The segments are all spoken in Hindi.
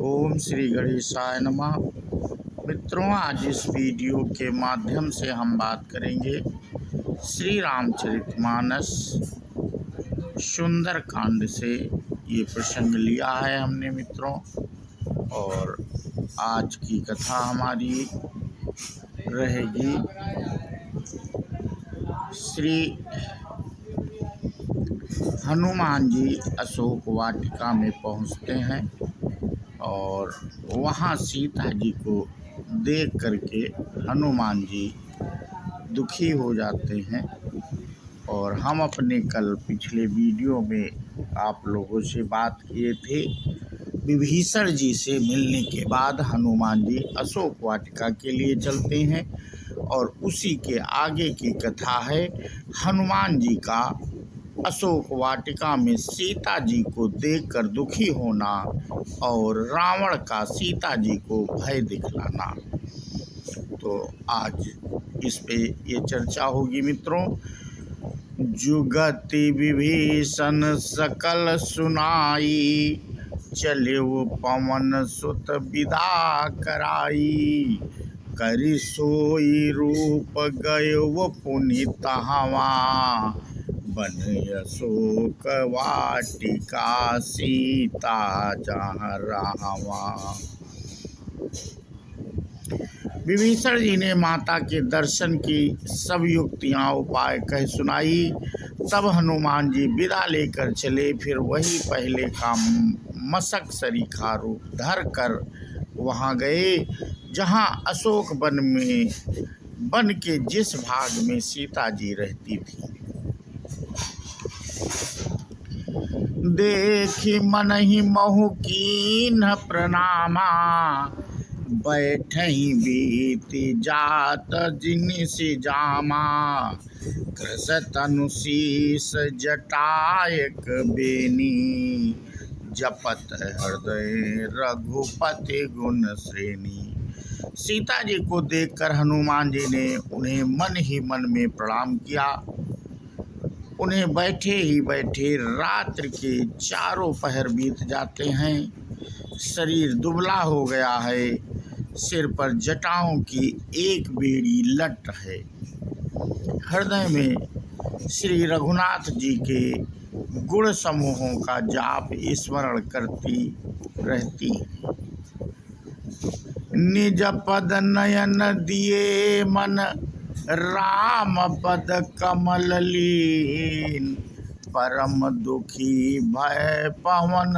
ओम श्री गणेशाय नमः। मित्रों, आज इस वीडियो के माध्यम से हम बात करेंगे श्री रामचरितमानस सुंदर कांड से। ये प्रसंग लिया है हमने मित्रों, और आज की कथा हमारी रहेगी श्री हनुमान जी अशोक वाटिका में पहुंचते हैं और वहाँ सीता जी को देख करके हनुमान जी दुखी हो जाते हैं। और हम अपने कल पिछले वीडियो में आप लोगों से बात किए थे, विभीषण जी से मिलने के बाद हनुमान जी अशोक वाटिका के लिए चलते हैं और उसी के आगे की कथा है हनुमान जी का अशोक वाटिका में सीता जी को देखकर दुखी होना और रावण का सीता जी को भय दिखलाना। तो आज इस पे ये चर्चा होगी मित्रों। जुगति विभीषण सकल सुनाई, चले वो पवन सुत विदा कराई। करि सोई रूप गयो पुनीत हवा, बन अशोक वाटिका सीता जहाँ रावा। विभीषण जी ने माता के दर्शन की सब युक्तियाँ उपाय कह सुनाई। तब हनुमान जी विदा लेकर चले। फिर वही पहले का मशक सरीखा रूप धर कर वहाँ गए जहाँ अशोक वन के जिस भाग में सीता जी रहती थी। देखी मनहि महु कीन्ह प्रणामा, बैठहि बीति जात जिनिसि जामा। कृशत अनुशीस जटायक बेनी, जपत हृदय रघुपति गुण श्रेणी। सीता जी को देखकर हनुमान जी ने उन्हें मन ही मन में प्रणाम किया। उन्हें बैठे ही बैठे रात्रि के चारों पहर बीत जाते हैं। शरीर दुबला हो गया है, सिर पर जटाओं की एक बेड़ी लट है। हृदय में श्री रघुनाथ जी के गुण समूहों का जाप स्मरण करती रहती। निज पद नयन दिए मन, राम पद कमल लीन। परम दुखी भय पवन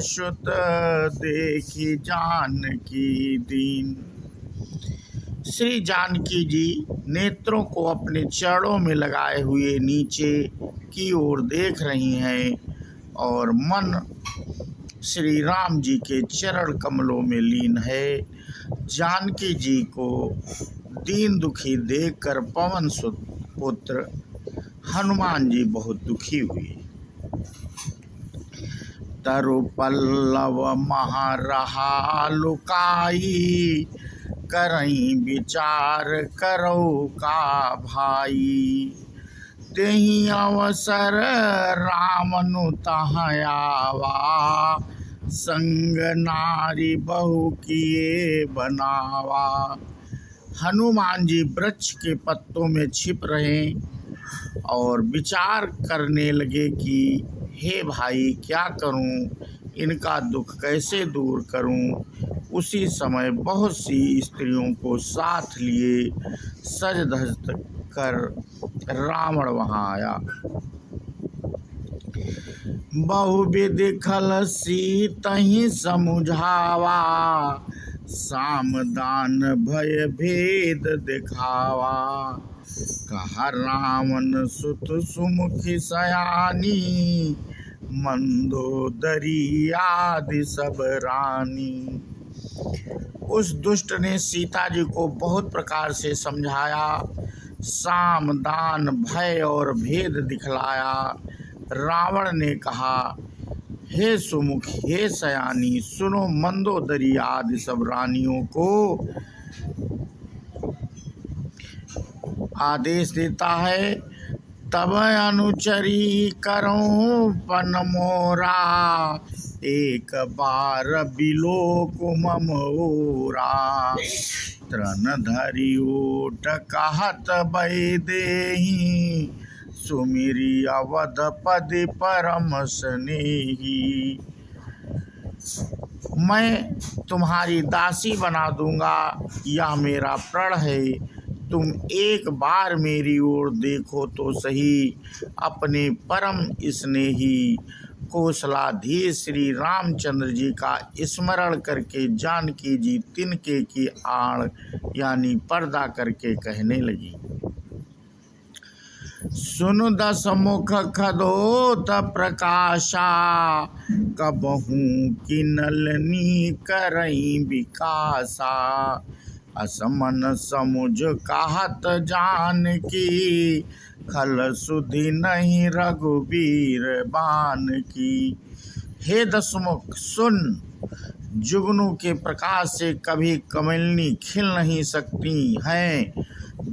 सुत, देखी जानकी दीन। श्री जानकी जी नेत्रों को अपने चरणों में लगाए हुए नीचे की ओर देख रही हैं और मन श्री राम जी के चरण कमलों में लीन है। जानकी जी को दीन दुखी देखकर पवन सुत पुत्र हनुमान जी बहुत दुखी हुए। तरु पल्लव महारहा लुकाई, करई विचार करो का भाई। तेहि अवसर रामनु तहाँ आवा, संग नारी बहु किए बनावा। हनुमान जी वृक्ष के पत्तों में छिप रहे और विचार करने लगे कि हे भाई, क्या करूं, इनका दुख कैसे दूर करूं। उसी समय बहुत सी स्त्रियों को साथ लिए सज धज कर रावण वहां आया। बहुविधि खल सीतहि समुझावा, सामदान भय भेद दिखावा। कहा रावण सुत सुमुखी सयानी, मंदोदरी आदि सब रानी। उस दुष्ट ने सीता जी को बहुत प्रकार से समझाया, साम दान भय और भेद दिखलाया। रावण ने कहा, हे सुमुख, हे सयानी, सुनो, मंदोदरी आदि सब रानियों को आदेश देता है। तब अनुचरी करो पन मोरा, एक बार बिलोक मम ओरा। तृण धरि ओट कहत भय देहि, सुमिरि अवधपति परम स्नेही। मैं तुम्हारी दासी बना दूंगा, यह मेरा प्रण है। तुम एक बार मेरी ओर देखो तो सही, अपने परम स्नेही कौशलाधीश श्री रामचंद्र जी का स्मरण करके जानकी जी तिनके की आड़ यानी पर्दा करके कहने लगी। सुनु दस मुख खदोत प्रकाशा, कबहू किनलनी करई विकासा। असमन समुझ कहत जानकी, खल सुधि नहीं रघुबीर बान की। हे दसमुख सुन, जुगनू के प्रकाश से कभी कमलनी खिल नहीं सकती हैं।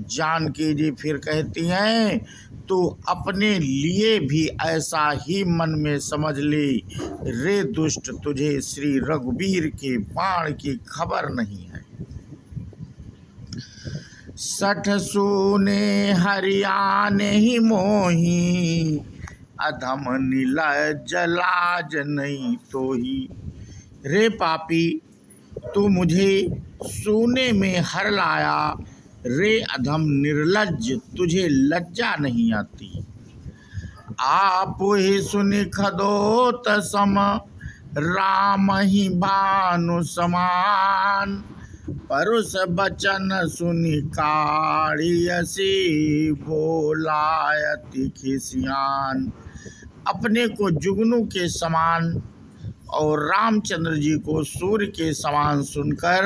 जानकी जी फिर कहती हैं, तू अपने लिए भी ऐसा ही मन में समझ ले, रे दुष्ट, तुझे श्री रघुबीर के बाण की खबर नहीं है। सठ सूने हरियाने ही मोही, अधम नीलज लाज नहीं तो ही। रे पापी, तू मुझे सूने में हर लाया, रे अधम निर्लज्ज, तुझे लज्जा नहीं आती। आप ही सुनि खदोत सम, राम ही भानु समान। परुष बचन सुनि काढ़ियसी, बोलायति खिसियान। अपने को जुगनू के समान और रामचंद्र जी को सूर्य के समान सुनकर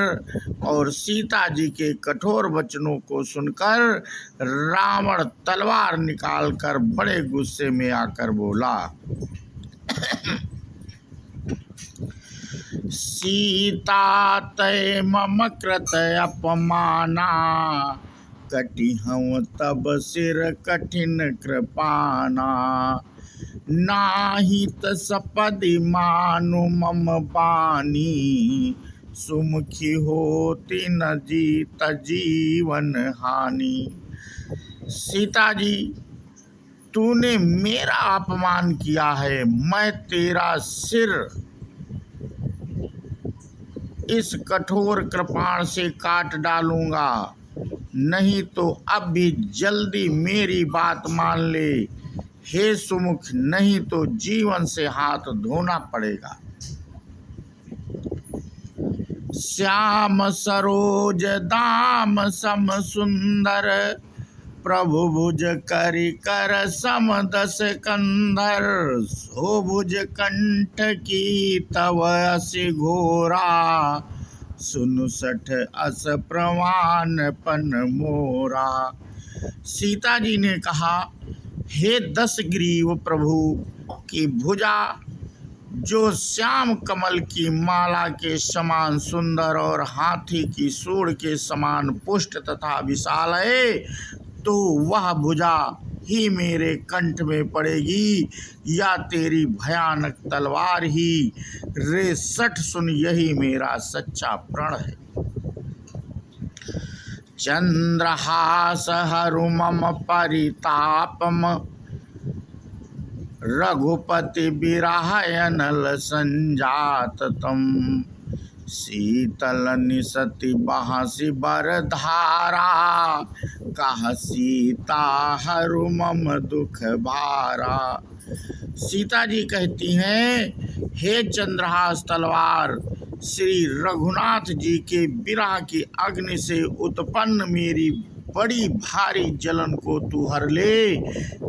और सीता जी के कठोर वचनों को सुनकर रावण तलवार निकालकर बड़े गुस्से में आकर बोला, सीता तय मम कृत अपमाना, कटिहउँ तब सिर कठिन कृपाना। नाही त सपदि मानु मम बानी, सुमुखी होती न जीत जीवन हानि। सीता जी, तूने मेरा अपमान किया है, मैं तेरा सिर इस कठोर कृपाण से काट डालूंगा, नहीं तो अब भी जल्दी मेरी बात मान ले। हे सुमुख, नहीं तो जीवन से हाथ धोना पड़ेगा। श्याम सरोज दाम सम सुंदर, प्रभु भुज करि कर सम दस कंधर। सो भुज कंठ की तव असि घोरा, सुनु सठ अस प्रवान पन मोरा। सीता जी ने कहा, हे दस ग्रीव प्रभु की भुजा जो श्याम कमल की माला के समान सुंदर और हाथी की सूंड के समान पुष्ट तथा विशाल है, तो वह भुजा ही मेरे कंठ में पड़ेगी या तेरी भयानक तलवार ही। रे सठ सुन, यही मेरा सच्चा प्रण है। चंद्रहास हरु मम परितापम, रघुपति बिराहयनल संजात तम। शीतल निसति बहसी बरधारा, कह सीता हरु मम दुख भारा। सीता जी कहती हैं, हे चंद्रहास तलवार, श्री रघुनाथ जी के विरह की अग्नि से उत्पन्न मेरी बड़ी भारी जलन को तू हर ले।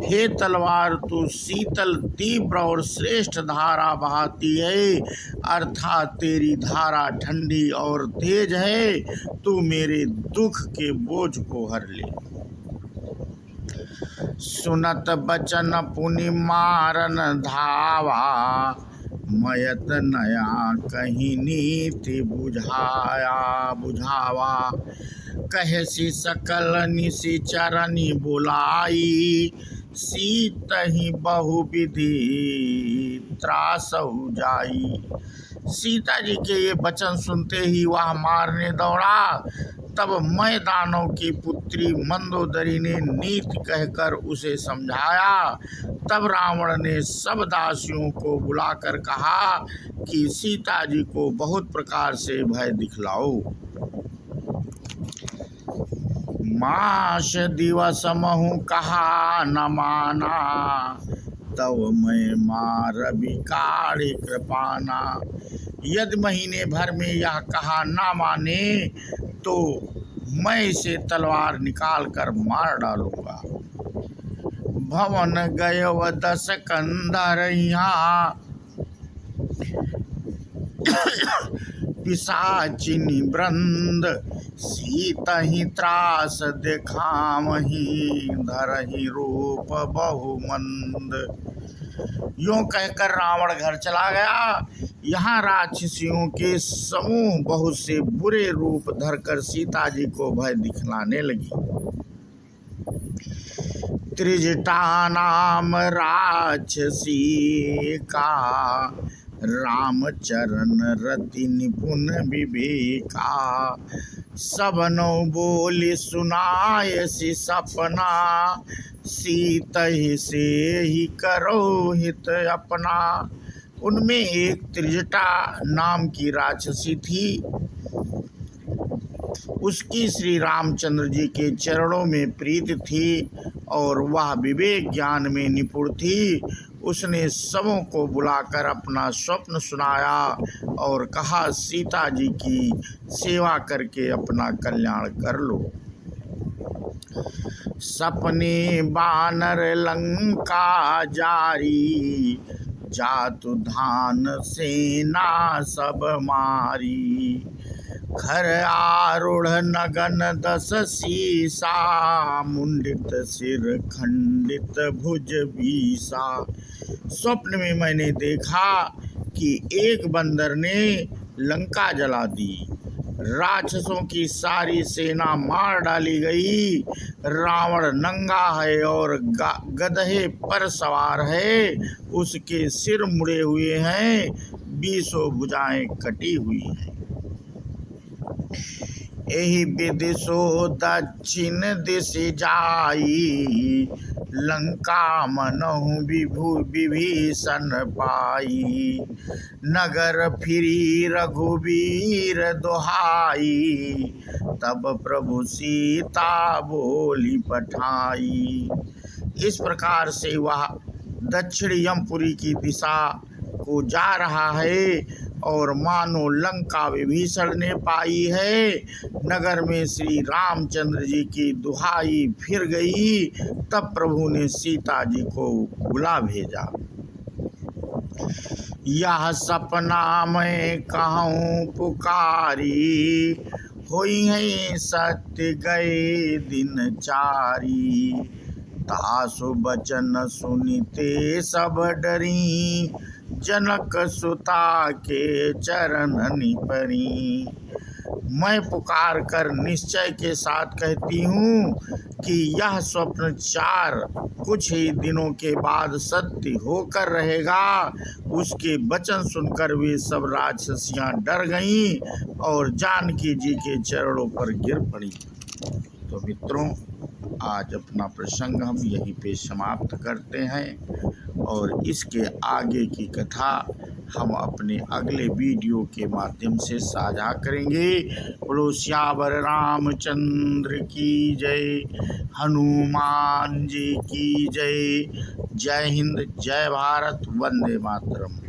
हे तलवार, तू शीतल तीव्र और श्रेष्ठ धारा बहाती है, अर्थात तेरी धारा ठंडी और तेज है। तू मेरे दुख के बोझ को हर ले। सुनत बचन पुनि मारन धावा, मयत नया कहीं नीति बुझावा। कहसी सकल निशि चरनी बुलाई, सीतहि बहुविधि त्रासहु जाई। सीता जी के ये वचन सुनते ही वह मारने दौड़ा। तब मैं दानव की पुत्री मंदोदरी ने नीति कहकर उसे समझाया। तब रावण ने सब दासियों को बुलाकर कहा कि सीता जी को बहुत प्रकार से भय दिखलाओ। मास दिवस महु कहा न माना, तब मैं मार विकारी कृपाना। यदि महीने भर में यह कहा ना माने तो मैं इसे तलवार निकाल कर मार डालूंगा। भवन गयव 10 कंधर यहाँ, पिशाचिनी वृंद सीतहि त्रास देखामहि, धरहि रूप बहुमंद। यूं कहकर रावण घर चला गया। यहाँ राक्षसियों के समूह बहुत से बुरे रूप धरकर सीता जी को भय दिखलाने लगी। त्रिजटा नाम राक्षसी का, रामचरण रति निपुण विवेका। सबनो बोली सुनाय सी सपना, सीतहि से ही करो हित अपना। उनमें एक त्रिजटा नाम की राक्षसी थी। उसकी श्री रामचंद्र जी के चरणों में प्रीति थी और वह विवेक ज्ञान में निपुण थी। उसने सबों को बुलाकर अपना स्वप्न सुनाया और कहा, सीता जी की सेवा करके अपना कल्याण कर लो। सपने बानर लंका जारी, जातु धान सेना सब मारी। घर आरूढ़ नगन 10 सीसा, मुंडित सिर खंडित भुज बीसा। स्वप्न में मैंने देखा कि एक बंदर ने लंका जला दी। राक्षसों की सारी सेना मार डाली गई। रावण नंगा है और गधे पर सवार है। उसके सिर मुड़े हुए हैं, 20 भुजाएं कटी हुई हैं। एहि विधि सो दक्षिण दिश जाई, लंका मनहु विभीषण पाई। नगर फिरी रघुवीर दोहाई, तब प्रभु सीता बोली पठाई। इस प्रकार से वह दक्षिण यमपुरी की दिशा को जा रहा है और मानो लंका विभीषण ने पाई है। नगर में श्री रामचंद्र जी की दुहाई फिर गई। तब प्रभु ने सीता जी को बुला भेजा। यह सपना मैं कहूँ पुकारी, होई है सत्य गए दिन चारी। तासु बचन सुनिते सब डरी, जनक सुता के चरणनि परी। मैं पुकार कर निश्चय के साथ कहती हूँ कि यह स्वप्न कुछ ही दिनों के बाद सत्य होकर रहेगा। उसके वचन सुनकर वे सब राक्षसियाँ डर गईं और जानकी जी के चरणों पर गिर पड़ी। तो मित्रों, आज अपना प्रसंग हम यहीं पे समाप्त करते हैं और इसके आगे की कथा हम अपने अगले वीडियो के माध्यम से साझा करेंगे। बोलो सियावर रामचंद्र की जय, हनुमान जी की जय। जय हिंद, जय भारत, वंदे मातरम।